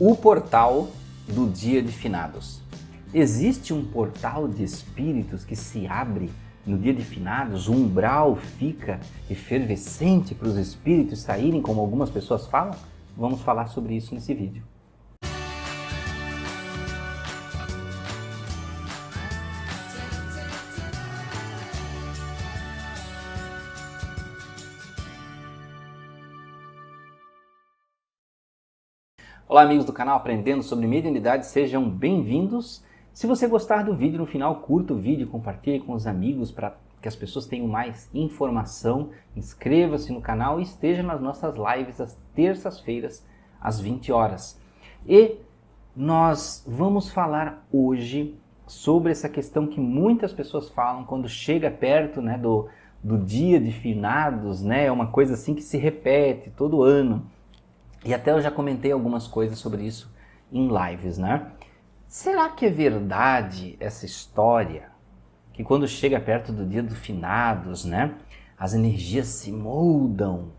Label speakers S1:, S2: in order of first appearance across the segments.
S1: O portal do dia de finados. Existe um portal de espíritos que se abre no dia de finados? O umbral fica efervescente para os espíritos saírem, como algumas pessoas falam? Vamos falar sobre isso nesse vídeo. Olá amigos do canal Aprendendo sobre Mediunidade, sejam bem-vindos. Se você gostar do vídeo, no final curta o vídeo, compartilhe com os amigos para que as pessoas tenham mais informação. Inscreva-se no canal e esteja nas nossas lives às terças-feiras, às 20 horas. E nós vamos falar hoje sobre essa questão que muitas pessoas falam quando chega perto, do dia de finados, É uma coisa assim que se repete todo ano. E até eu já comentei algumas coisas sobre isso em lives, Será que é verdade essa história que quando chega perto do dia do finados, as energias se moldam,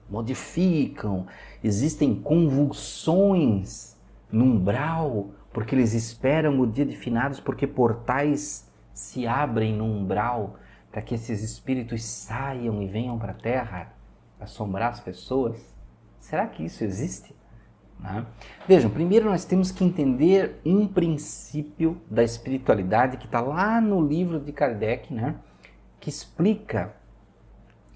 S1: modificam, existem convulsões no umbral, porque eles esperam o dia de finados, porque portais se abrem no umbral para que esses espíritos saiam e venham para a Terra assombrar as pessoas? Será que isso existe? Vejam, primeiro nós temos que entender um princípio da espiritualidade que está lá no livro de Kardec, que explica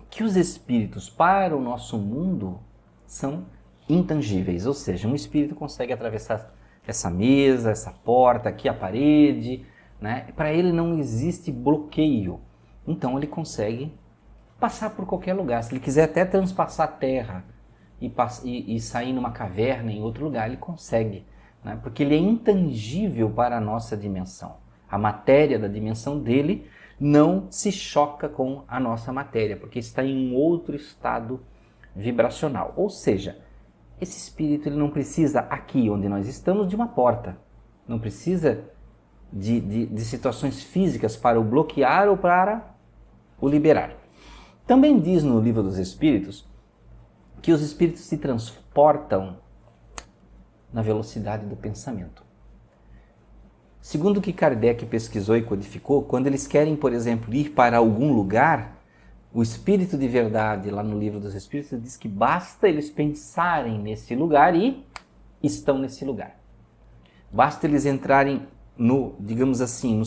S1: que os espíritos para o nosso mundo são intangíveis, ou seja, um espírito consegue atravessar essa mesa, essa porta, aqui a parede, Para ele não existe bloqueio, então ele consegue passar por qualquer lugar. Se ele quiser até transpassar a terra e sair numa caverna em outro lugar, ele consegue, porque ele é intangível para a nossa dimensão. A matéria da dimensão dele não se choca com a nossa matéria, porque está em um outro estado vibracional. Ou seja, esse espírito ele não precisa, aqui onde nós estamos, de uma porta. Não precisa de situações físicas para o bloquear ou para o liberar. Também diz no Livro dos Espíritos que os espíritos se transportam na velocidade do pensamento. Segundo o que Kardec pesquisou e codificou, quando eles querem, por exemplo, ir para algum lugar, o espírito de verdade, lá no Livro dos Espíritos, diz que basta eles pensarem nesse lugar e estão nesse lugar. Basta eles entrarem digamos assim,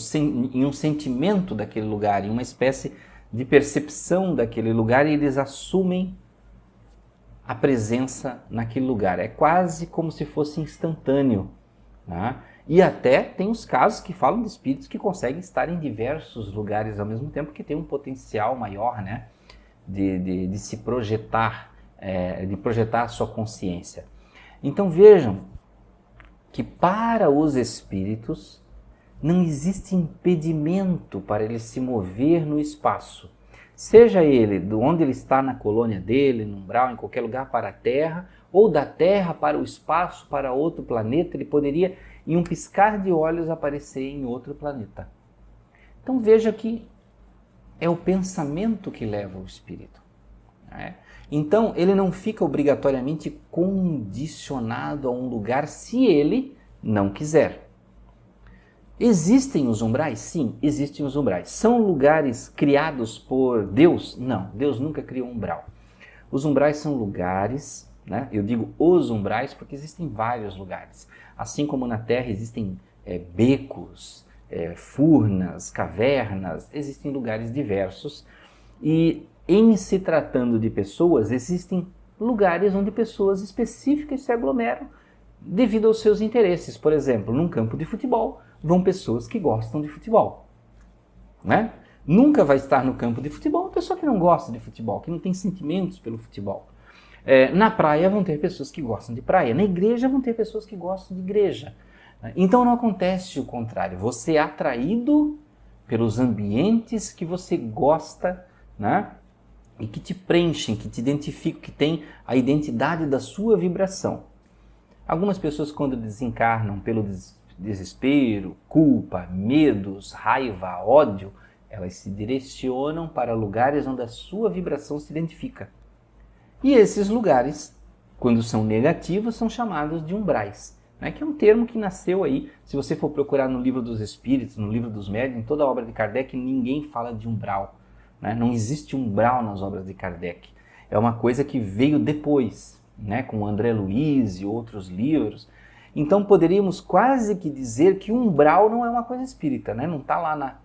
S1: em um sentimento daquele lugar, em uma espécie de percepção daquele lugar, e eles assumem a presença naquele lugar. É quase como se fosse instantâneo. E até tem os casos que falam de espíritos que conseguem estar em diversos lugares ao mesmo tempo, que tem um potencial maior de se projetar, de projetar a sua consciência. Então vejam que para os espíritos não existe impedimento para ele se mover no espaço. Seja ele de onde ele está na colônia dele, no umbral, em qualquer lugar para a Terra, ou da Terra para o espaço, para outro planeta, ele poderia, em um piscar de olhos, aparecer em outro planeta. Então veja que é o pensamento que leva o espírito. Então ele não fica obrigatoriamente condicionado a um lugar se ele não quiser. Existem os umbrais? Sim, existem os umbrais. São lugares criados por Deus? Não, Deus nunca criou um umbral. Os umbrais são lugares, eu digo os umbrais porque existem vários lugares. Assim como na Terra existem becos, furnas, cavernas, existem lugares diversos. E em se tratando de pessoas, existem lugares onde pessoas específicas se aglomeram devido aos seus interesses. Por exemplo, num campo de futebol, vão pessoas que gostam de futebol. Nunca vai estar no campo de futebol uma pessoa que não gosta de futebol, que não tem sentimentos pelo futebol. Na praia vão ter pessoas que gostam de praia, na igreja vão ter pessoas que gostam de igreja. Então não acontece o contrário, você é atraído pelos ambientes que você gosta, e que te preenchem, que te identificam, que tem a identidade da sua vibração. Algumas pessoas, quando desencarnam pelo desespero, culpa, medos, raiva, ódio, elas se direcionam para lugares onde a sua vibração se identifica. E esses lugares, quando são negativos, são chamados de umbrais. né? Que é um termo que nasceu aí, se você for procurar no livro dos Espíritos, no livro dos Médiuns, em toda a obra de Kardec, ninguém fala de umbral, né? Não existe umbral nas obras de Kardec. É uma coisa que veio depois, né? Com André Luiz e outros livros. Então poderíamos quase que dizer que umbral não é uma coisa espírita, né? Não está lá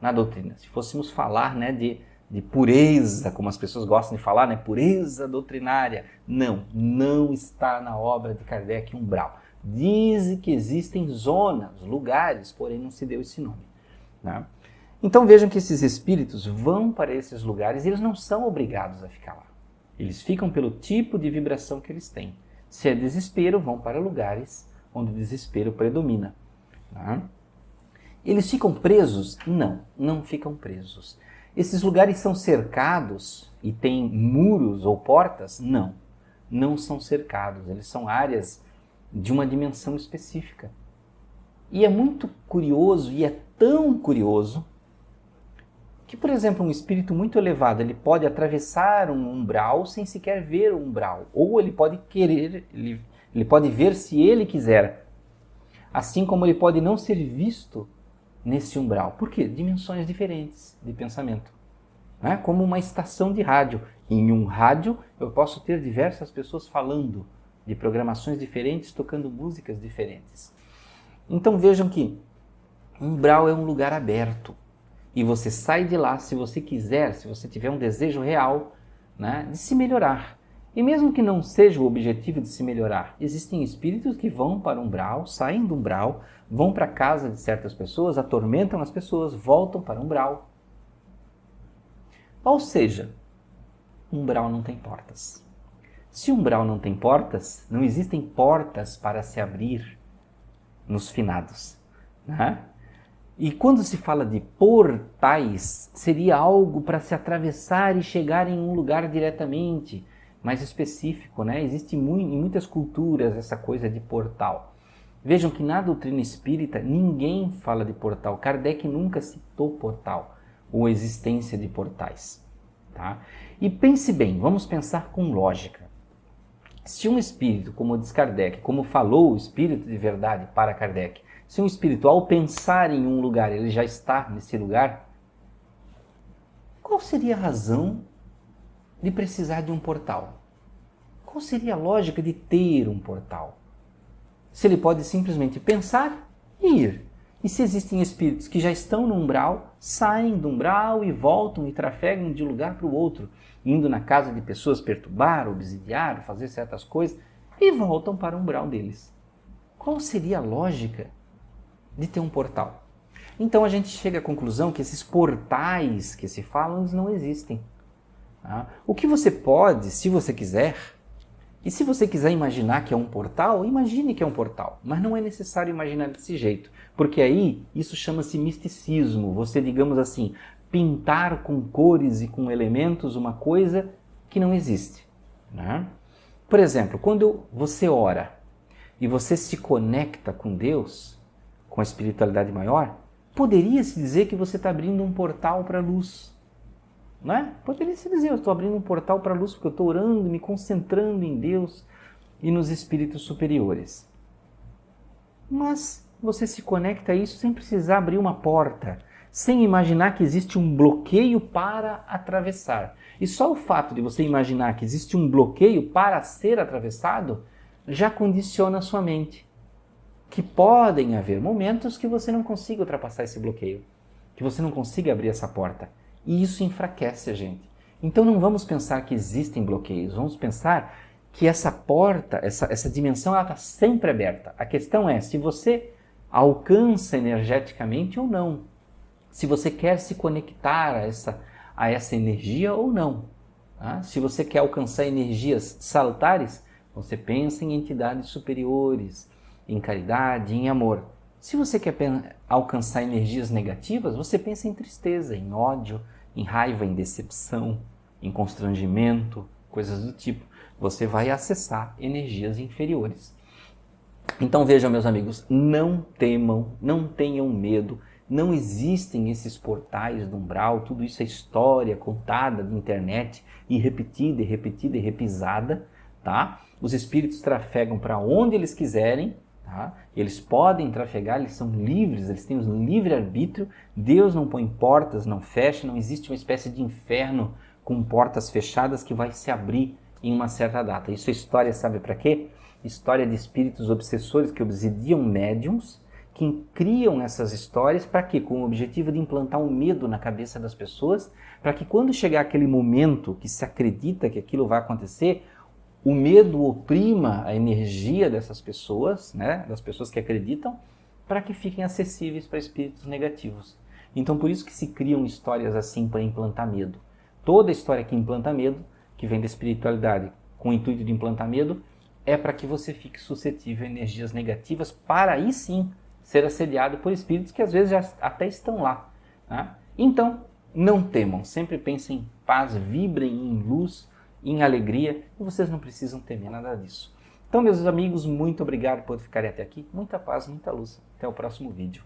S1: na doutrina. Se fôssemos falar, né, de pureza, como as pessoas gostam de falar, né, pureza doutrinária, não está na obra de Kardec umbral. Dizem que existem zonas, lugares, porém não se deu esse nome, né? Então vejam que esses espíritos vão para esses lugares e eles não são obrigados a ficar lá. Eles ficam pelo tipo de vibração que eles têm. Se é desespero, vão para lugares onde o desespero predomina, né? Eles ficam presos? Não ficam presos. Esses lugares são cercados e têm muros ou portas? Não são cercados. Eles são áreas de uma dimensão específica. E é muito curioso, e é tão curioso, que, por exemplo, um espírito muito elevado, ele pode atravessar um umbral sem sequer ver o umbral. Ou ele pode querer, ele pode ver se ele quiser. Assim como ele pode não ser visto nesse umbral. Por quê? Dimensões diferentes de pensamento. Né? Como uma estação de rádio. Em um rádio eu posso ter diversas pessoas falando de programações diferentes, tocando músicas diferentes. Então vejam que umbral é um lugar aberto. E você sai de lá se você quiser, se você tiver um desejo real, né, de se melhorar. E mesmo que não seja o objetivo de se melhorar, existem espíritos que vão para o umbral, saem do umbral, vão para a casa de certas pessoas, atormentam as pessoas, voltam para o umbral. Ou seja, umbral não tem portas. Se umbral não tem portas, não existem portas para se abrir nos finados, né? E quando se fala de portais, seria algo para se atravessar e chegar em um lugar diretamente, mais específico, né? Existe em muitas culturas essa coisa de portal. Vejam que na doutrina espírita ninguém fala de portal. Kardec nunca citou portal ou existência de portais, tá? E pense bem, vamos pensar com lógica. Se um espírito, como diz Kardec, como falou o espírito de verdade para Kardec, se um espírito, ao pensar em um lugar, ele já está nesse lugar, qual seria a razão de precisar de um portal? Qual seria a lógica de ter um portal? Se ele pode simplesmente pensar e ir. E se existem espíritos que já estão no umbral, saem do umbral e voltam e trafegam de um lugar para o outro, indo na casa de pessoas perturbar, obsidiar, fazer certas coisas, e voltam para o umbral deles. Qual seria a lógica de ter um portal? Então a gente chega à conclusão que esses portais que se falam, eles não existem. Tá? O que você pode, se você quiser, e se você quiser imaginar que é um portal, imagine que é um portal, mas não é necessário imaginar desse jeito, porque aí isso chama-se misticismo, você, digamos assim, pintar com cores e com elementos uma coisa que não existe, né? Por exemplo, quando você ora e você se conecta com Deus, com a espiritualidade maior, poderia-se dizer que você está abrindo um portal para a luz. Não é? Poderia-se dizer, eu estou abrindo um portal para a luz porque eu estou orando, me concentrando em Deus e nos espíritos superiores. Mas você se conecta a isso sem precisar abrir uma porta, sem imaginar que existe um bloqueio para atravessar. E só o fato de você imaginar que existe um bloqueio para ser atravessado já condiciona a sua mente. Que podem haver momentos que você não consiga ultrapassar esse bloqueio, que você não consiga abrir essa porta. E isso enfraquece a gente. Então não vamos pensar que existem bloqueios, vamos pensar que essa porta, essa dimensão, ela está sempre aberta. A questão é se você alcança energeticamente ou não. Se você quer se conectar a essa energia ou não. Tá? Se você quer alcançar energias salutares, você pensa em entidades superiores, em caridade, em amor. Se você quer alcançar energias negativas, você pensa em tristeza, em ódio, em raiva, em decepção, em constrangimento, coisas do tipo. Você vai acessar energias inferiores. Então vejam, meus amigos, não temam, não tenham medo, não existem esses portais do umbral, tudo isso é história contada na internet e repetida e repetida e repisada, tá? Os espíritos trafegam para onde eles quiserem, Tá? Eles podem trafegar, eles são livres, eles têm o livre-arbítrio. Deus não põe portas, não fecha, não existe uma espécie de inferno com portas fechadas que vai se abrir em uma certa data. Isso é história, sabe para quê? História de espíritos obsessores que obsidiam médiums, que criam essas histórias para quê? Com o objetivo de implantar um medo na cabeça das pessoas, para que quando chegar aquele momento que se acredita que aquilo vai acontecer, o medo oprima a energia dessas pessoas, né, das pessoas que acreditam, para que fiquem acessíveis para espíritos negativos. Então por isso que se criam histórias assim para implantar medo. Toda história que implanta medo, que vem da espiritualidade com o intuito de implantar medo, é para que você fique suscetível a energias negativas, para aí sim ser assediado por espíritos que às vezes já até estão lá. Tá? Então, não temam, sempre pensem em paz, vibrem em luz, em alegria, e vocês não precisam temer nada disso. Então, meus amigos, muito obrigado por ficarem até aqui. Muita paz, muita luz. Até o próximo vídeo.